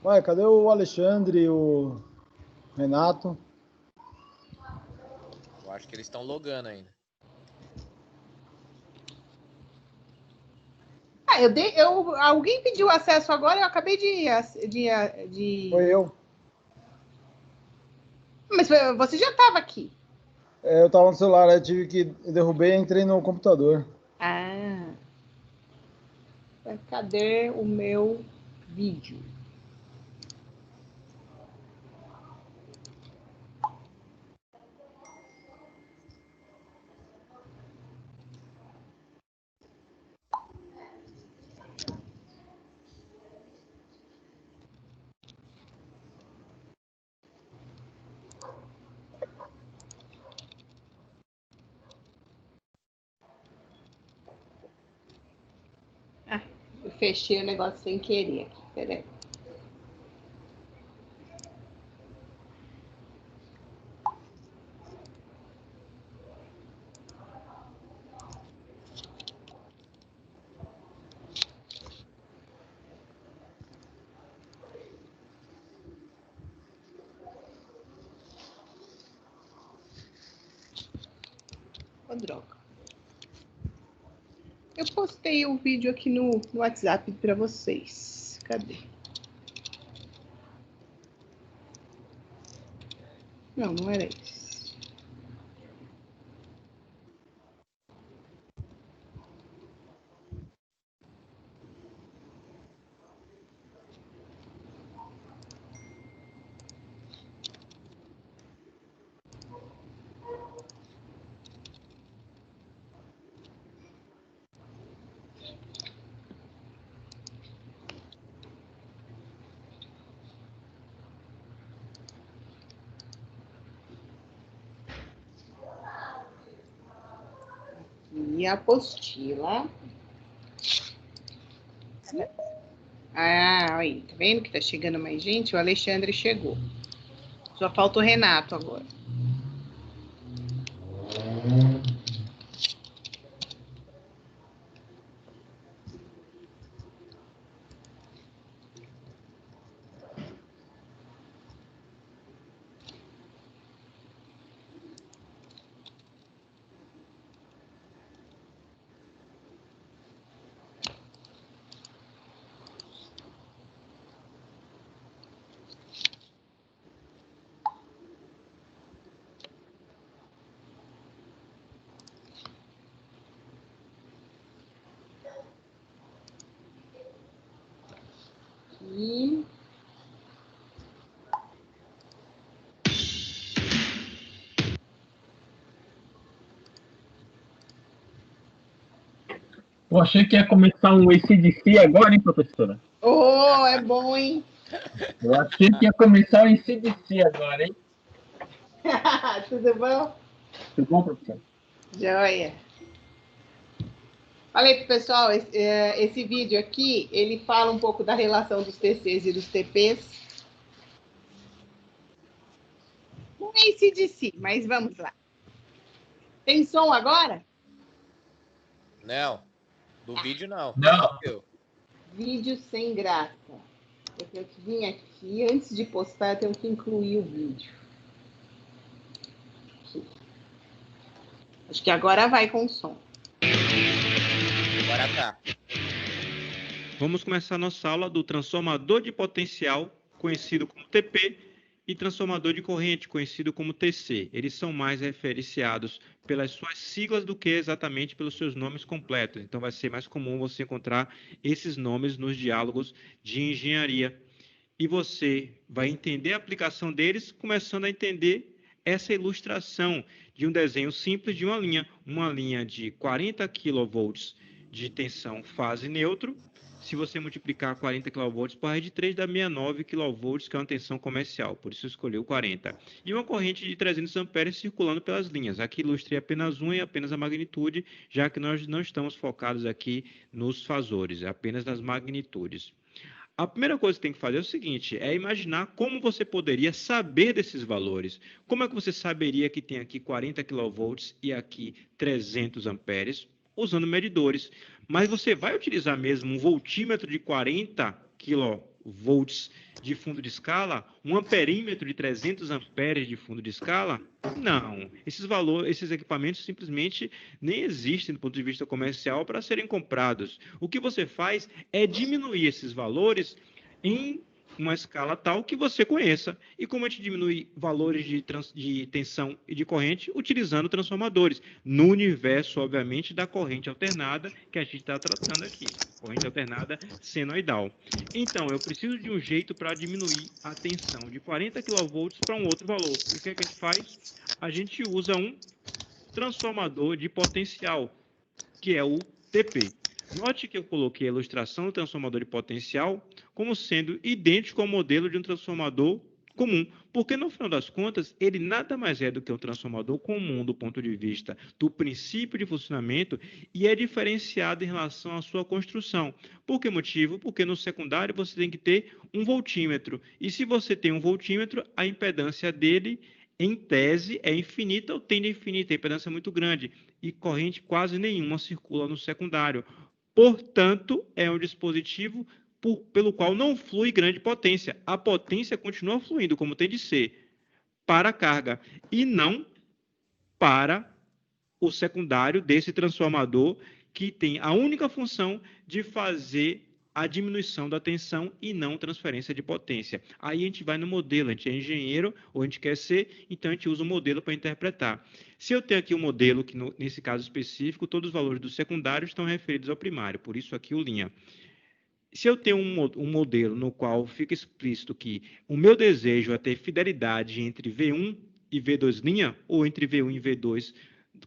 Ué, cadê o Alexandre e o Renato? Eu acho que eles estão logando ainda. Alguém pediu acesso agora, eu acabei de... Foi eu. Mas você já estava aqui. Eu tava no celular, aí tive que derrubei e entrei no computador. Ah. Cadê o meu vídeo? Eu fechei o negócio sem querer aqui, peraí. Oh, droga. Eu postei o vídeo aqui no WhatsApp para vocês. Cadê? Não, não era isso. E a apostila. Ah, aí, tá vendo que tá chegando mais gente? O Alexandre chegou. Só falta o Renato agora. E... Eu achei que ia começar um AC/DC agora, hein, professora? Oh, é bom, hein? Eu achei que ia começar um AC/DC agora, hein? Tudo bom? Tudo bom, professor? Joia. Falei pro pessoal, esse vídeo aqui, ele fala um pouco da relação dos TCs e dos TPs. Não é AC/DC, mas vamos lá. Tem som agora? Não. Do vídeo, não. Não. Vídeo sem graça. Eu tenho que vir aqui, antes de postar, eu tenho que incluir o vídeo. Aqui. Acho que agora vai com o som. Agora tá. Vamos começar nossa aula do transformador de potencial, conhecido como TP, e transformador de corrente, conhecido como TC. Eles são mais referenciados pelas suas siglas do que exatamente pelos seus nomes completos. Então, vai ser mais comum você encontrar esses nomes nos diálogos de engenharia. E você vai entender a aplicação deles começando a entender essa ilustração de um desenho simples de uma linha de 40 kV de tensão fase neutro. Se você multiplicar 40 kV por raiz de 3, dá 69 kV, que é uma tensão comercial, por isso escolheu 40. E uma corrente de 300 amperes circulando pelas linhas. Aqui ilustrei apenas uma e apenas a magnitude, já que nós não estamos focados aqui nos fasores, apenas nas magnitudes. A primeira coisa que tem que fazer é o seguinte, é imaginar como você poderia saber desses valores. Como é que você saberia que tem aqui 40 kV e aqui 300 amperes? Usando medidores. Mas você vai utilizar mesmo um voltímetro de 40 kV volts de fundo de escala, um amperímetro de 300 amperes de fundo de escala? Não. Esses equipamentos simplesmente nem existem do ponto de vista comercial para serem comprados. O que você faz é diminuir esses valores em uma escala tal que você conheça. E como a gente diminui valores de tensão e de corrente? Utilizando transformadores, no universo, obviamente, da corrente alternada que a gente está tratando aqui. Corrente alternada senoidal. Então, eu preciso de um jeito para diminuir a tensão de 40 kV para um outro valor. O que é que a gente faz? A gente usa um transformador de potencial, que é o TP. Note que eu coloquei a ilustração do transformador de potencial como sendo idêntico ao modelo de um transformador comum, porque no final das contas ele nada mais é do que um transformador comum do ponto de vista do princípio de funcionamento e é diferenciado em relação à sua construção. Por que motivo? Porque no secundário você tem que ter um voltímetro, e se você tem um voltímetro, a impedância dele em tese é infinita ou tende a infinita, a impedância é muito grande e corrente quase nenhuma circula no secundário. Portanto, é um dispositivo pelo qual não flui grande potência. A potência continua fluindo, como tem de ser, para a carga, e não para o secundário desse transformador, que tem a única função de fazer a diminuição da tensão e não transferência de potência. Aí a gente vai no modelo, a gente é engenheiro ou a gente quer ser, então a gente usa o modelo para interpretar. Se eu tenho aqui um modelo que, nesse caso específico, todos os valores do secundário estão referidos ao primário, por isso aqui o linha. Se eu tenho um modelo no qual fica explícito que o meu desejo é ter fidelidade entre V1 e V2', ou entre V1 e V2,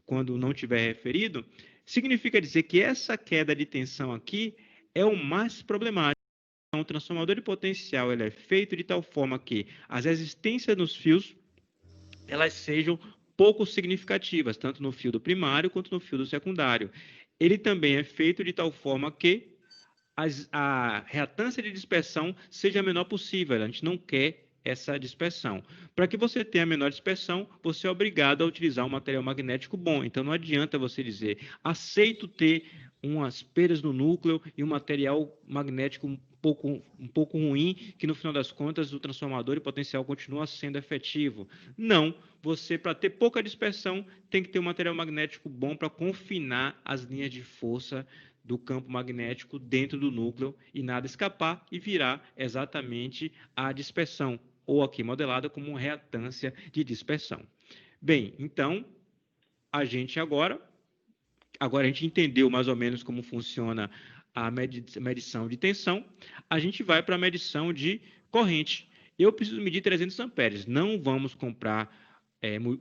quando não tiver referido, significa dizer que essa queda de tensão aqui é o mais problemático. Então, o transformador de potencial ele é feito de tal forma que as resistências nos fios elas sejam pouco significativas, tanto no fio do primário quanto no fio do secundário. Ele também é feito de tal forma que a reatância de dispersão seja a menor possível. A gente não quer essa dispersão. Para que você tenha a menor dispersão, você é obrigado a utilizar um material magnético bom. Então, não adianta você dizer, aceito ter umas perdas no núcleo e um material magnético um pouco ruim, que no final das contas o transformador de potencial continua sendo efetivo. Não, você para ter pouca dispersão tem que ter um material magnético bom para confinar as linhas de força do campo magnético dentro do núcleo e nada escapar e virar exatamente a dispersão, ou aqui modelada como uma reatância de dispersão. Bem, então, a gente agora a gente entendeu mais ou menos como funciona a medição de tensão, a gente vai para a medição de corrente. Eu preciso medir 300 amperes, não vamos comprar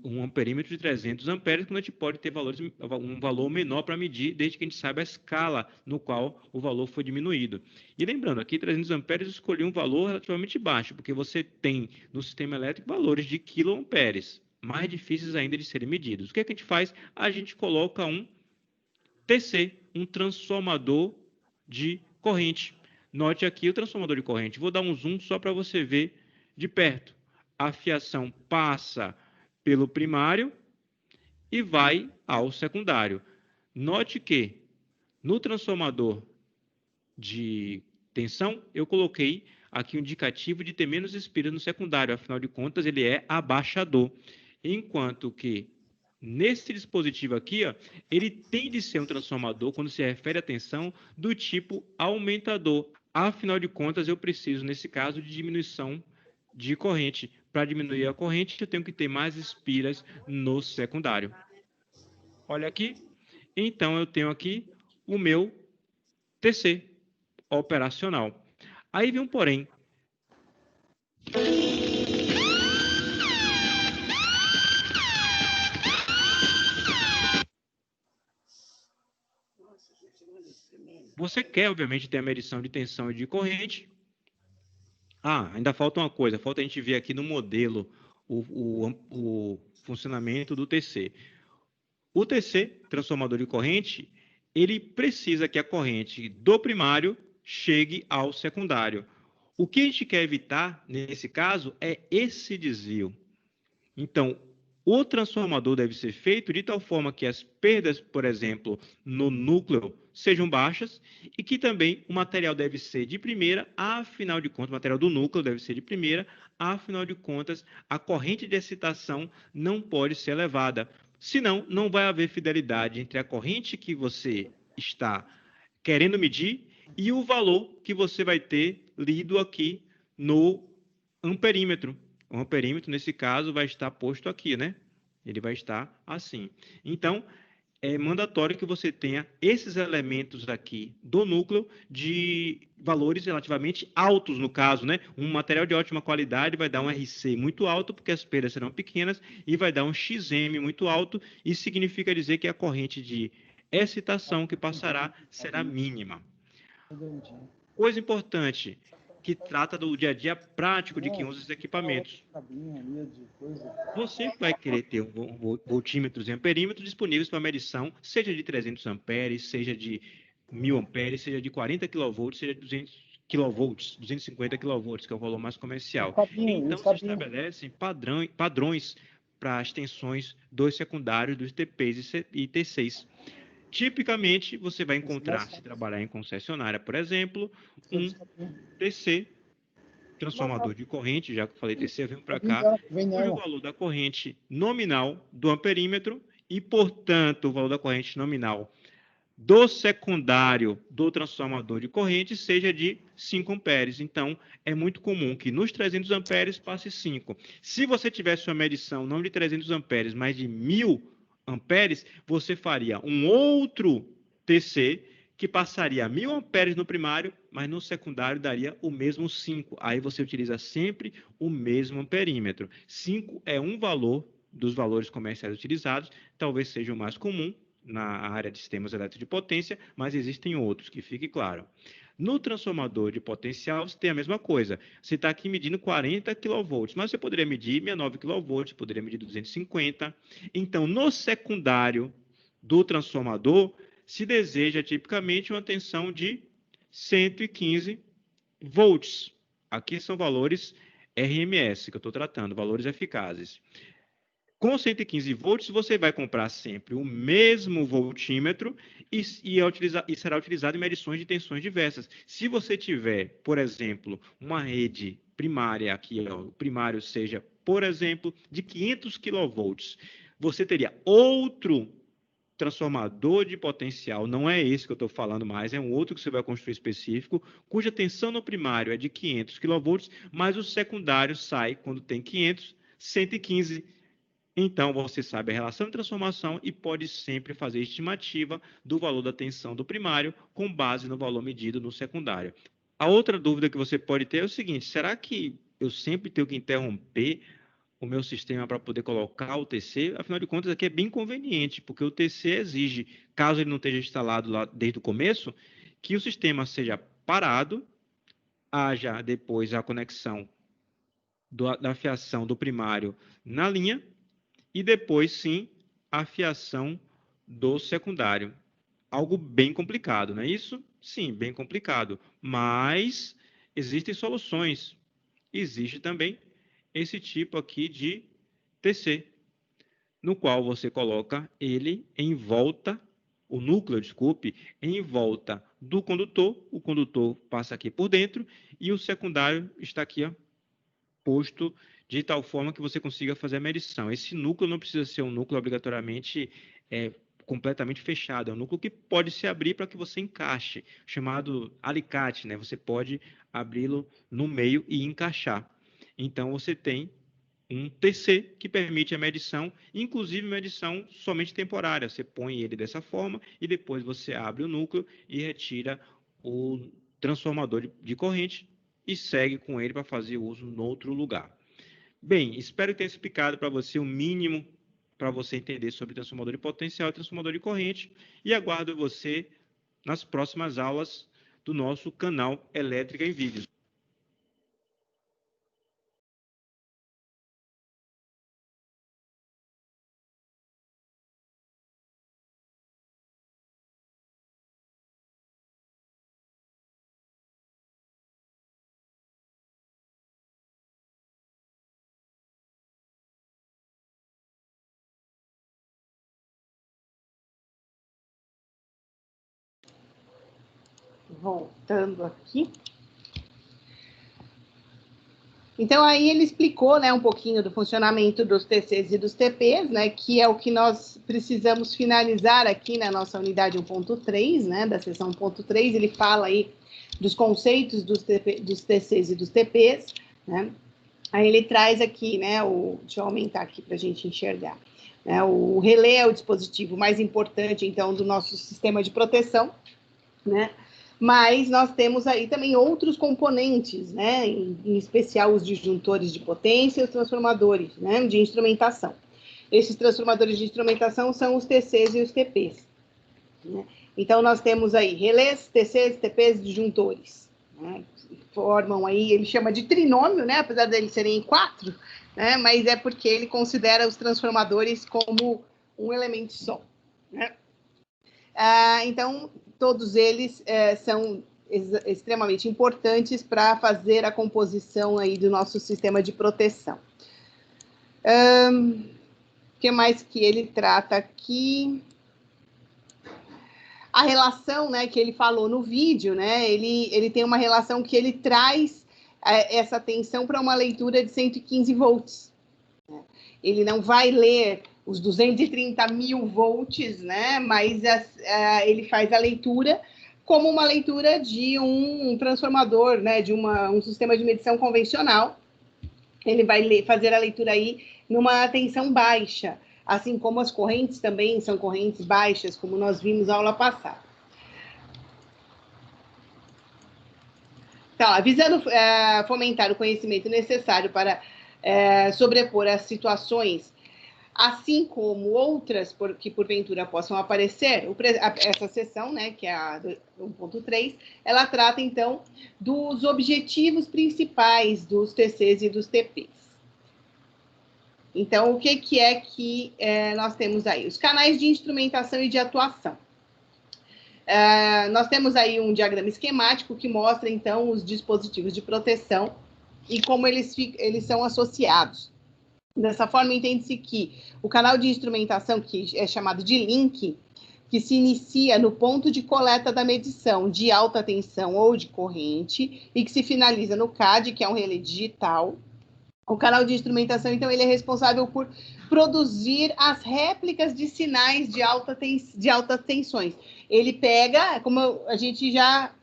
um amperímetro de 300 amperes, quando a gente pode ter um valor menor para medir, desde que a gente saiba a escala no qual o valor foi diminuído. E lembrando, aqui 300 amperes eu escolhi um valor relativamente baixo, porque você tem no sistema elétrico valores de quiloamperes, mais difíceis ainda de serem medidos. O que é que a gente faz? A gente coloca um TC, um transformador de corrente. Note aqui o transformador de corrente. Vou dar um zoom só para você ver de perto. A fiação passa pelo primário e vai ao secundário. Note que no transformador de tensão, eu coloquei aqui um indicativo de ter menos espiras no secundário, afinal de contas ele é abaixador. Enquanto que nesse dispositivo aqui, ó, ele tem de ser um transformador, quando se refere à tensão, do tipo aumentador. Afinal de contas, eu preciso, nesse caso, de diminuição de corrente. Para diminuir a corrente, eu tenho que ter mais espiras no secundário. Olha aqui. Então, eu tenho aqui o meu TC operacional. Aí vem um porém. Você quer, obviamente, ter a medição de tensão e de corrente. Ainda falta uma coisa. Falta a gente ver aqui no modelo o funcionamento do TC. O TC, transformador de corrente, ele precisa que a corrente do primário chegue ao secundário. O que a gente quer evitar, nesse caso, é esse desvio. Então, o transformador deve ser feito de tal forma que as perdas, por exemplo, no núcleo sejam baixas e que também o material deve ser de primeira, afinal de contas, o material do núcleo deve ser de primeira, afinal de contas, a corrente de excitação não pode ser elevada. Senão, não vai haver fidelidade entre a corrente que você está querendo medir e o valor que você vai ter lido aqui no amperímetro. O amperímetro, nesse caso, vai estar posto aqui, né? Ele vai estar assim. Então, é mandatório que você tenha esses elementos aqui do núcleo de valores relativamente altos, no caso, né? Um material de ótima qualidade vai dar um RC muito alto, porque as perdas serão pequenas, e vai dar um XM muito alto, isso significa dizer que a corrente de excitação que passará será mínima. Coisa importante, que trata do dia a dia prático de quem usa esses equipamentos. Você vai querer ter voltímetros e amperímetros disponíveis para medição, seja de 300 amperes, seja de 1000 amperes, seja de 40 kV, seja de 200 kV, 250 kV, que é o valor mais comercial. Então, se estabelecem padrões para as tensões dos secundários dos TPs e T6. Tipicamente, você vai encontrar, se trabalhar em concessionária, por exemplo, um TC, transformador de corrente, já que eu falei TC, vem para cá, cujo valor da corrente nominal do amperímetro e, portanto, o valor da corrente nominal do secundário do transformador de corrente seja de 5 amperes. Então, é muito comum que nos 300 amperes passe 5. Se você tivesse uma medição não de 300 amperes, mas de 1000 amperes, você faria um outro TC que passaria 1000 amperes no primário, mas no secundário daria o mesmo 5. Aí você utiliza sempre o mesmo amperímetro. 5 é um valor dos valores comerciais utilizados, talvez seja o mais comum na área de sistemas elétricos de potência, mas existem outros, que fique claro. No transformador de potencial, você tem a mesma coisa. Você está aqui medindo 40 kV, mas você poderia medir 69 kV, poderia medir 250. Então, no secundário do transformador, se deseja tipicamente uma tensão de 115 volts. Aqui são valores RMS que eu estou tratando, valores eficazes. Com 115 volts, você vai comprar sempre o mesmo voltímetro e será utilizado em medições de tensões diversas. Se você tiver, por exemplo, uma rede primária, aqui o primário seja, por exemplo, de 500 kV, você teria outro transformador de potencial, não é esse que eu estou falando mais, é um outro que você vai construir específico, cuja tensão no primário é de 500 kV, mas o secundário sai, quando tem 500, 115. Então, você sabe a relação de transformação e pode sempre fazer estimativa do valor da tensão do primário com base no valor medido no secundário. A outra dúvida que você pode ter é o seguinte: será que eu sempre tenho que interromper o meu sistema para poder colocar o TC? Afinal de contas, aqui é bem conveniente, porque o TC exige, caso ele não esteja instalado lá desde o começo, que o sistema seja parado, haja depois a conexão da fiação do primário na linha, e depois, sim, a fiação do secundário. Algo bem complicado, não é isso? Sim, bem complicado. Mas existem soluções. Existe também esse tipo aqui de TC, no qual você coloca ele em volta, o núcleo, desculpe, em volta do condutor. O condutor passa aqui por dentro e o secundário está aqui, ó, posto de tal forma que você consiga fazer a medição. Esse núcleo não precisa ser um núcleo obrigatoriamente completamente fechado, é um núcleo que pode se abrir para que você encaixe, chamado alicate, né? Você pode abri-lo no meio e encaixar. Então, você tem um TC que permite a medição, inclusive medição somente temporária. Você põe ele dessa forma e depois você abre o núcleo e retira o transformador de corrente e segue com ele para fazer uso em outro lugar. Bem, espero que tenha explicado para você o mínimo para você entender sobre transformador de potencial e transformador de corrente e aguardo você nas próximas aulas do nosso canal Elétrica em Vídeos. Voltando aqui. Então, aí ele explicou, né, um pouquinho do funcionamento dos TCs e dos TPs, né, que é o que nós precisamos finalizar aqui na nossa unidade 1.3, né, da seção 1.3. Ele fala aí dos conceitos dos TCs e dos TPs, né. Aí ele traz aqui, né, deixa eu aumentar aqui para a gente enxergar. Né, o relé é o dispositivo mais importante, então, do nosso sistema de proteção, né. Mas nós temos aí também outros componentes, né, em especial os disjuntores de potência e os transformadores, né, de instrumentação. Esses transformadores de instrumentação são os TCs e os TPs. Né? Então, nós temos aí relés, TCs, TPs, disjuntores. Né, formam aí, ele chama de trinômio, né, apesar deles serem 4, né, mas é porque ele considera os transformadores como um elemento só. Né? Então, todos eles são extremamente importantes para fazer a composição aí do nosso sistema de proteção. O que mais que ele trata aqui? A relação, né, que ele falou no vídeo, né, ele tem uma relação que ele traz essa tensão para uma leitura de 115 volts. Né? Ele não vai ler os 230 mil volts, né? Mas ele faz a leitura como uma leitura de um transformador, né? De um sistema de medição convencional. Ele vai fazer a leitura aí numa tensão baixa, assim como as correntes também são correntes baixas, como nós vimos na aula passada. Então, visando fomentar o conhecimento necessário para sobrepor as situações, assim como outras que porventura possam aparecer, essa seção, né, que é a 1.3, ela trata, então, dos objetivos principais dos TCs e dos TPs. Então, o que é que nós temos aí? Os canais de instrumentação e de atuação. Nós temos aí um diagrama esquemático que mostra, então, os dispositivos de proteção e como eles são associados. Dessa forma, entende-se que o canal de instrumentação, que é chamado de link, que se inicia no ponto de coleta da medição de alta tensão ou de corrente e que se finaliza no CAD, que é um relé digital. O canal de instrumentação, então, ele é responsável por produzir as réplicas de sinais de altas tensões. Ele pega, como a gente já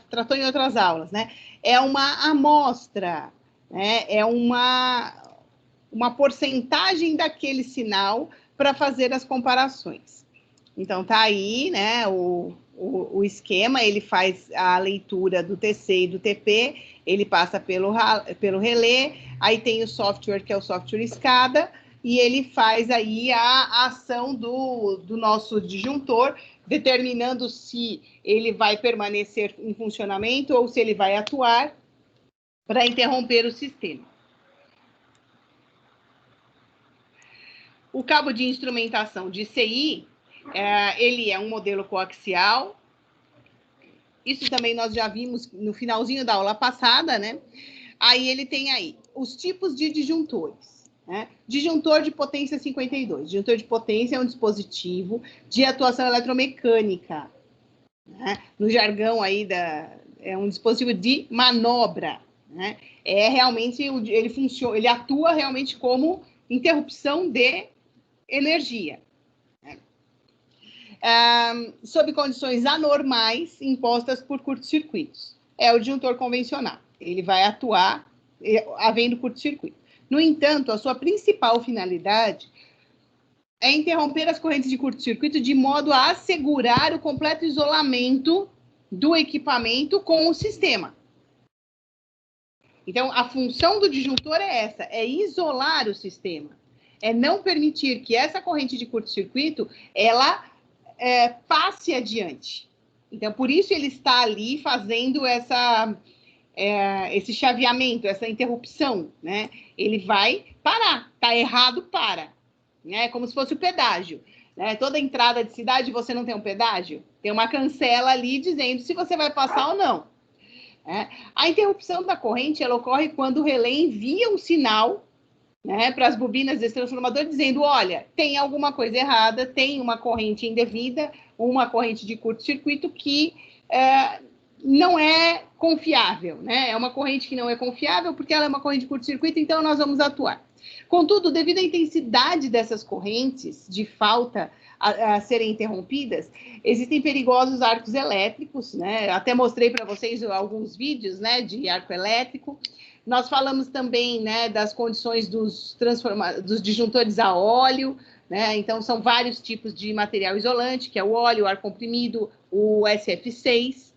tratou em outras aulas, né? É uma amostra, né? É uma porcentagem daquele sinal para fazer as comparações. Então, tá aí, né, o esquema, ele faz a leitura do TC e do TP, ele passa pelo relé, aí tem o software, que é o software SCADA, e ele faz aí a ação do nosso disjuntor, determinando se ele vai permanecer em funcionamento ou se ele vai atuar para interromper o sistema. O cabo de instrumentação de CI, ele é um modelo coaxial. Isso também nós já vimos no finalzinho da aula passada, né? Aí ele tem aí os tipos de disjuntores. Né? Disjuntor de potência 52. Disjuntor de potência é um dispositivo de atuação eletromecânica. Né? No jargão aí, é um dispositivo de manobra. Né? Realmente, ele atua realmente como interrupção de energia. Né? Sob condições anormais impostas por curto-circuitos. É o disjuntor convencional. Ele vai atuar havendo curto-circuito. No entanto, a sua principal finalidade é interromper as correntes de curto-circuito de modo a assegurar o completo isolamento do equipamento com o sistema. Então, a função do disjuntor é essa, é isolar o sistema. É não permitir que essa corrente de curto-circuito, ela passe adiante. Então, por isso ele está ali fazendo esse chaveamento, essa interrupção, né? Ele vai parar, tá errado, para. Né? Como se fosse o pedágio. Né? Toda entrada de cidade, você não tem um pedágio? Tem uma cancela ali dizendo se você vai passar ou não. A interrupção da corrente, ela ocorre quando o relé envia um sinal, né, para as bobinas desse transformador dizendo, olha, tem alguma coisa errada, tem uma corrente indevida, uma corrente de curto-circuito que não é confiável, né? É uma corrente que não é confiável porque ela é uma corrente de curto-circuito, então nós vamos atuar. Contudo, devido à intensidade dessas correntes de falta a serem interrompidas, existem perigosos arcos elétricos, né? Até mostrei para vocês alguns vídeos, né, de arco elétrico. Nós falamos também, né, das condições dos disjuntores a óleo, né? Então, são vários tipos de material isolante, que é o óleo, o ar comprimido, o SF6,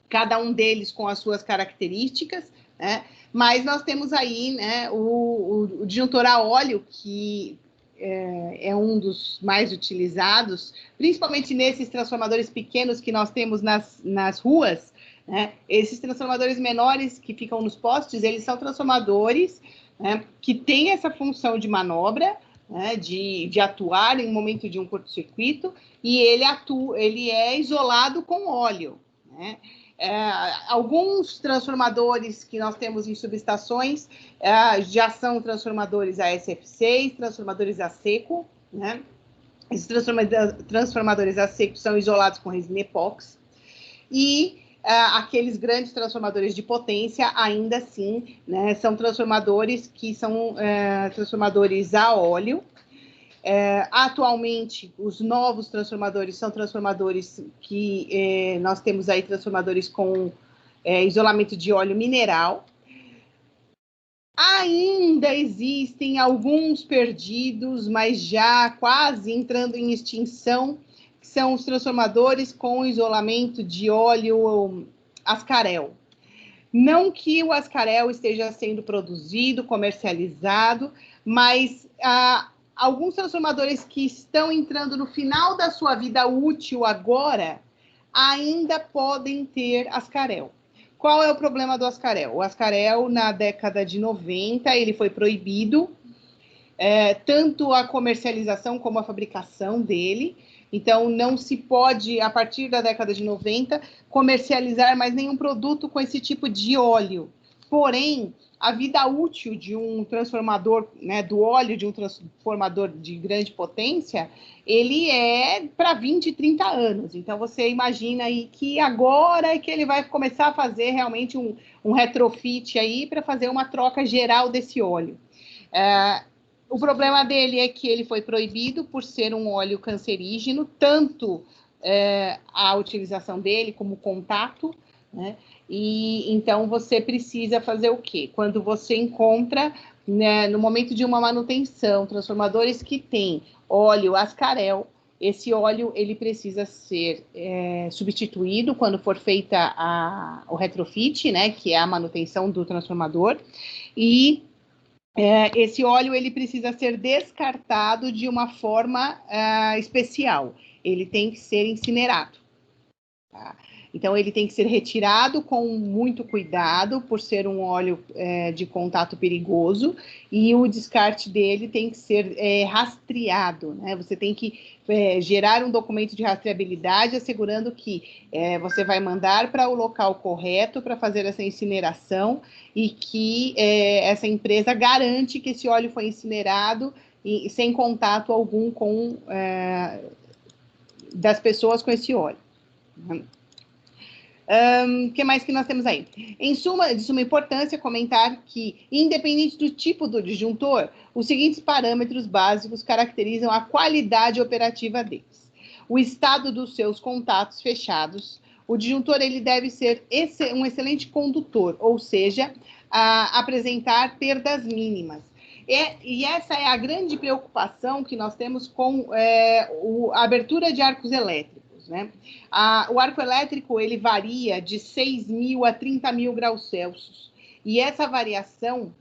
cada um deles com as suas características, né? Mas nós temos aí, né, o disjuntor a óleo, que é um dos mais utilizados, principalmente nesses transformadores pequenos que nós temos nas ruas, né? Esses transformadores menores que ficam nos postes, eles são transformadores, né, que têm essa função de manobra, né, de atuar em momento de um curto-circuito, e ele é isolado com óleo, né? Alguns transformadores que nós temos em subestações já são transformadores a SF6, transformadores a seco, né? Esses transformadores a seco são isolados com resina epóxi, e aqueles grandes transformadores de potência, ainda assim, né, são transformadores que são transformadores a óleo. Atualmente, os novos transformadores são transformadores que nós temos aí, transformadores com isolamento de óleo mineral. Ainda existem alguns perdidos, mas já quase entrando em extinção, que são os transformadores com isolamento de óleo Ascarel. Não que o Ascarel esteja sendo produzido, comercializado, mas alguns transformadores que estão entrando no final da sua vida útil agora ainda podem ter Ascarel. Qual é o problema do Ascarel? O Ascarel, na década de 90, ele foi proibido, tanto a comercialização como a fabricação dele. Então, não se pode, a partir da década de 90, comercializar mais nenhum produto com esse tipo de óleo. Porém, a vida útil de um transformador, né, do óleo de um transformador de grande potência, ele é para 20, 30 anos. Então, você imagina aí que agora é que ele vai começar a fazer realmente um retrofit aí para fazer uma troca geral desse óleo. O problema dele é que ele foi proibido por ser um óleo cancerígeno, tanto a utilização dele como o contato, né? E então você precisa fazer o quê? Quando você encontra, né, no momento de uma manutenção, transformadores que têm óleo Ascarel, esse óleo ele precisa ser substituído quando for feita o retrofit, né, que é a manutenção do transformador, e esse óleo ele precisa ser descartado de uma forma especial. Ele tem que ser incinerado. Tá? Então, ele tem que ser retirado com muito cuidado, por ser um óleo de contato perigoso, e o descarte dele tem que ser rastreado, né? Você tem que gerar um documento de rastreabilidade, assegurando que você vai mandar para o local correto para fazer essa incineração, e que essa empresa garante que esse óleo foi incinerado e sem contato algum das pessoas com esse óleo. O que mais que nós temos aí? Em suma, de suma importância, comentar que, independente do tipo do disjuntor, os seguintes parâmetros básicos caracterizam a qualidade operativa deles. O estado dos seus contatos fechados. O disjuntor ele deve ser um excelente condutor, ou seja, apresentar perdas mínimas. E essa é a grande preocupação que nós temos com a abertura de arcos elétricos. Né? O arco elétrico ele varia de 6.000 a 30.000 graus Celsius, e essa variação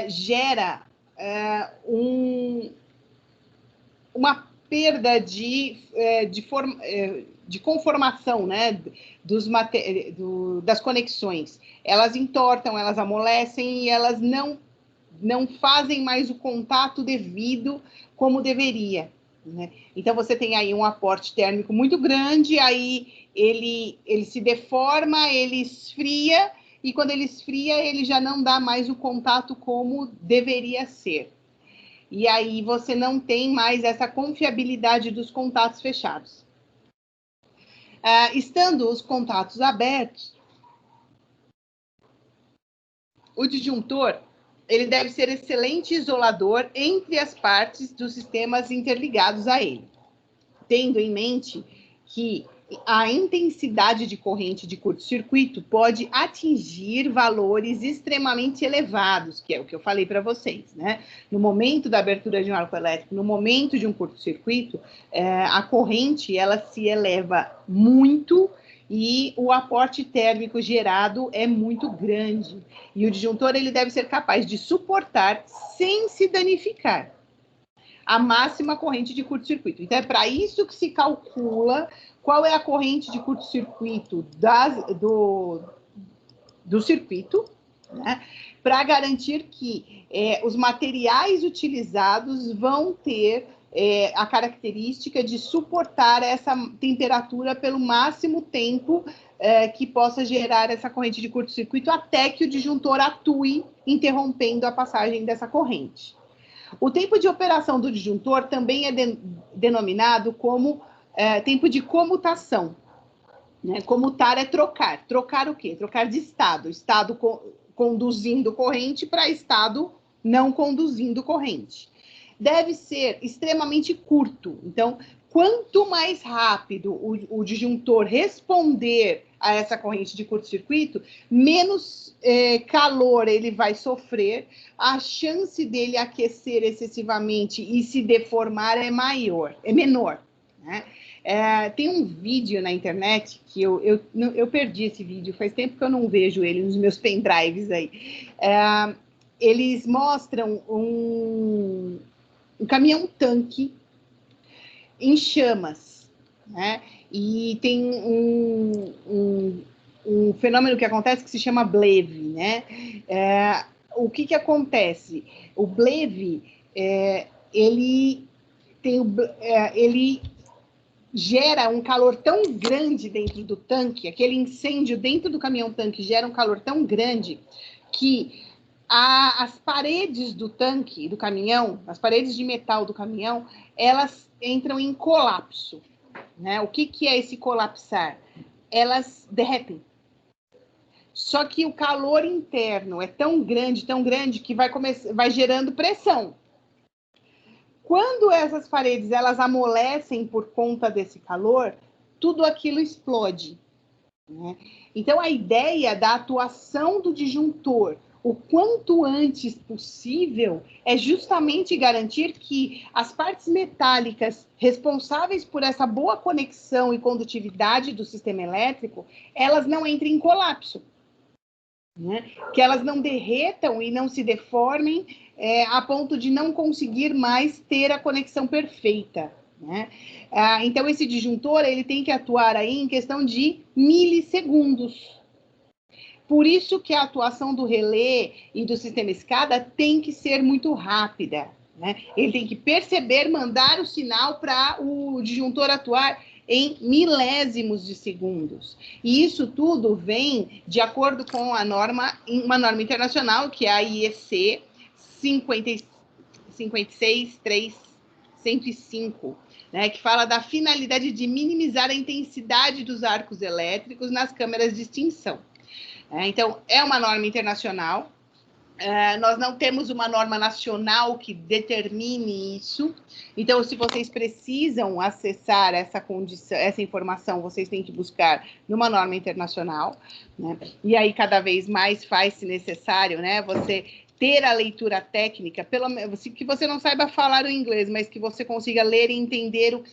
gera uma perda de conformação, né, das conexões. Elas entortam, elas amolecem e elas não fazem mais o contato devido como deveria. Né? Então, você tem aí um aporte térmico muito grande, aí ele se deforma, ele esfria, e quando ele esfria, ele já não dá mais o contato como deveria ser. E aí você não tem mais essa confiabilidade dos contatos fechados. Estando os contatos abertos, o disjuntor ele deve ser excelente isolador entre as partes dos sistemas interligados a ele, tendo em mente que a intensidade de corrente de curto-circuito pode atingir valores extremamente elevados, que é o que eu falei para vocês, né? No momento da abertura de um arco elétrico, no momento de um curto-circuito, a corrente ela se eleva muito e o aporte térmico gerado é muito grande. E o disjuntor ele deve ser capaz de suportar sem se danificar a máxima corrente de curto-circuito. Então, é para isso que se calcula qual é a corrente de curto-circuito do circuito, né? Para garantir que os materiais utilizados vão ter a característica de suportar essa temperatura pelo máximo tempo que possa gerar essa corrente de curto-circuito até que o disjuntor atue, interrompendo a passagem dessa corrente. O tempo de operação do disjuntor também é denominado como tempo de comutação. Né? Comutar é trocar. Trocar o quê? Trocar de estado. Estado conduzindo corrente para estado não conduzindo corrente. Deve ser extremamente curto. Então, quanto mais rápido o disjuntor responder a essa corrente de curto-circuito, menos calor ele vai sofrer, a chance dele aquecer excessivamente e se deformar é menor. Né? Tem um vídeo na internet que eu perdi esse vídeo, faz tempo que eu não vejo ele nos meus pendrives aí. Eles mostram um caminhão-tanque em chamas, né? E tem um fenômeno que acontece que se chama bleve, né? O que acontece? O bleve, ele gera um calor tão grande dentro do tanque, aquele incêndio dentro do caminhão-tanque gera um calor tão grande que as paredes do tanque, do caminhão, as paredes de metal do caminhão, elas entram em colapso. Né? O que é esse colapsar? Elas derretem. Só que o calor interno é tão grande, que vai gerando pressão. Quando essas paredes elas amolecem por conta desse calor, tudo aquilo explode. Né? Então, a ideia da atuação do disjuntor o quanto antes possível é justamente garantir que as partes metálicas responsáveis por essa boa conexão e condutividade do sistema elétrico, elas não entrem em colapso. Né? Que elas não derretam e não se deformem a ponto de não conseguir mais ter a conexão perfeita. Né? Então, esse disjuntor ele tem que atuar aí em questão de milissegundos. Por isso que a atuação do relé e do sistema escada tem que ser muito rápida. Né? Ele tem que perceber, mandar o sinal para o disjuntor atuar em milésimos de segundos. E isso tudo vem de acordo com uma norma internacional, que é a IEC 56305, né, que fala da finalidade de minimizar a intensidade dos arcos elétricos nas câmeras de extinção. Então, é uma norma internacional. Nós não temos uma norma nacional que determine isso. Então, se vocês precisam acessar essa condição, essa informação, vocês têm que buscar numa norma internacional. Né? E aí, cada vez mais faz-se necessário, né, você ter a leitura técnica, que você não saiba falar o inglês, mas que você consiga ler e entender o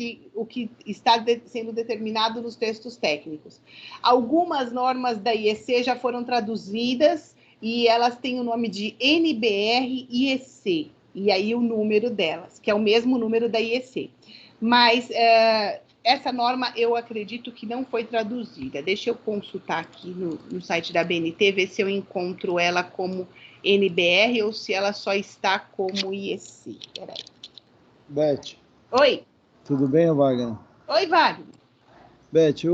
que está sendo determinado nos textos técnicos. Algumas normas da IEC já foram traduzidas e elas têm o nome de NBR-IEC, e aí o número delas, que é o mesmo número da IEC. Mas essa norma eu acredito que não foi traduzida. Deixa eu consultar aqui no site da BNT, ver se eu encontro ela como NBR ou se ela só está como IEC. Peraí. Beth. Oi. Tudo bem, Wagner? Oi, Wagner. Beth,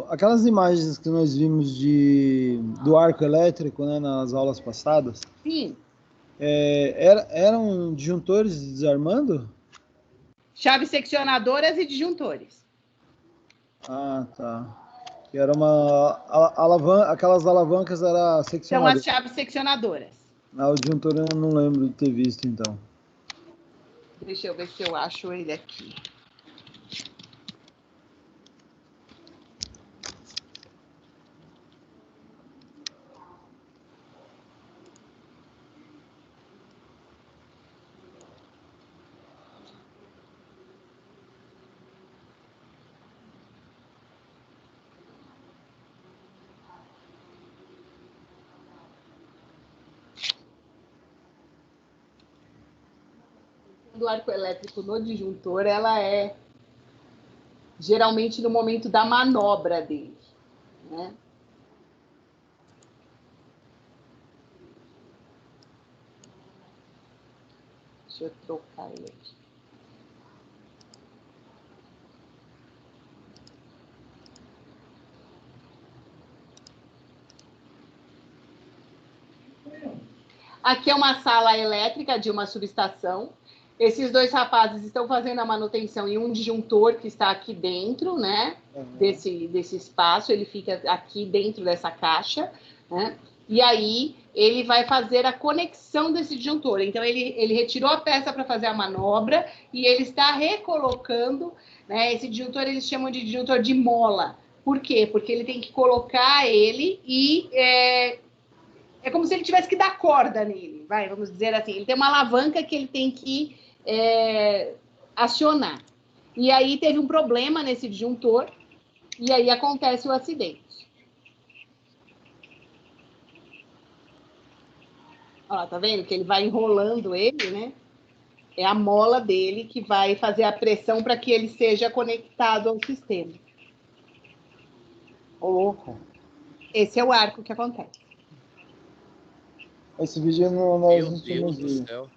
aquelas imagens que nós vimos do arco elétrico, né, nas aulas passadas. Sim. Eram disjuntores desarmando? Chaves seccionadoras e disjuntores. Ah, tá. Que era aquelas alavancas era São as seccionadas. chaves seccionadoras. O disjuntor eu não lembro de ter visto, então. Deixa eu ver se eu acho ele aqui. Do arco elétrico no disjuntor, ela é geralmente no momento da manobra dele, né? Deixa eu trocar ele aqui. Aqui é uma sala elétrica de uma subestação. Esses dois rapazes estão fazendo a manutenção em um disjuntor que está aqui dentro, né? Desse espaço, ele fica aqui dentro dessa caixa, né? E aí ele vai fazer a conexão desse disjuntor. Então ele retirou a peça para fazer a manobra e ele está recolocando, né? Esse disjuntor eles chamam de disjuntor de mola. Por quê? Porque ele tem que colocar ele e é como se ele tivesse que dar corda nele, vamos dizer assim. Ele tem uma alavanca que ele tem que acionar. E aí teve um problema nesse disjuntor, e aí acontece o acidente. Ó, tá vendo que ele vai enrolando ele, né? É a mola dele que vai fazer a pressão para que ele seja conectado ao sistema. Ô, louco. Esse é o arco que acontece. Esse vídeo nós Meu não Deus tínhamos do visto. céu.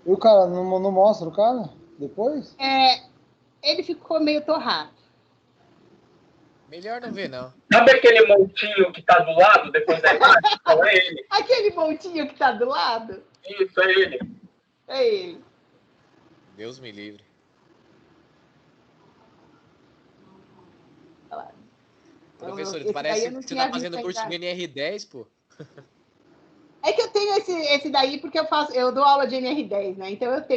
E o cara, não mostra o cara depois? Ele ficou meio torrado. Melhor não ver, não. Sabe aquele montinho que tá do lado, depois da imagem? Então é ele. Aquele montinho que tá do lado, Isso, é ele. é ele. Deus me livre. Olha lá. Professor, Esse daí parece eu não que você tinha tá fazendo visto curso de ainda. NR10, pô. É que eu tenho esse daí porque eu dou aula de NR10, né? Então eu tenho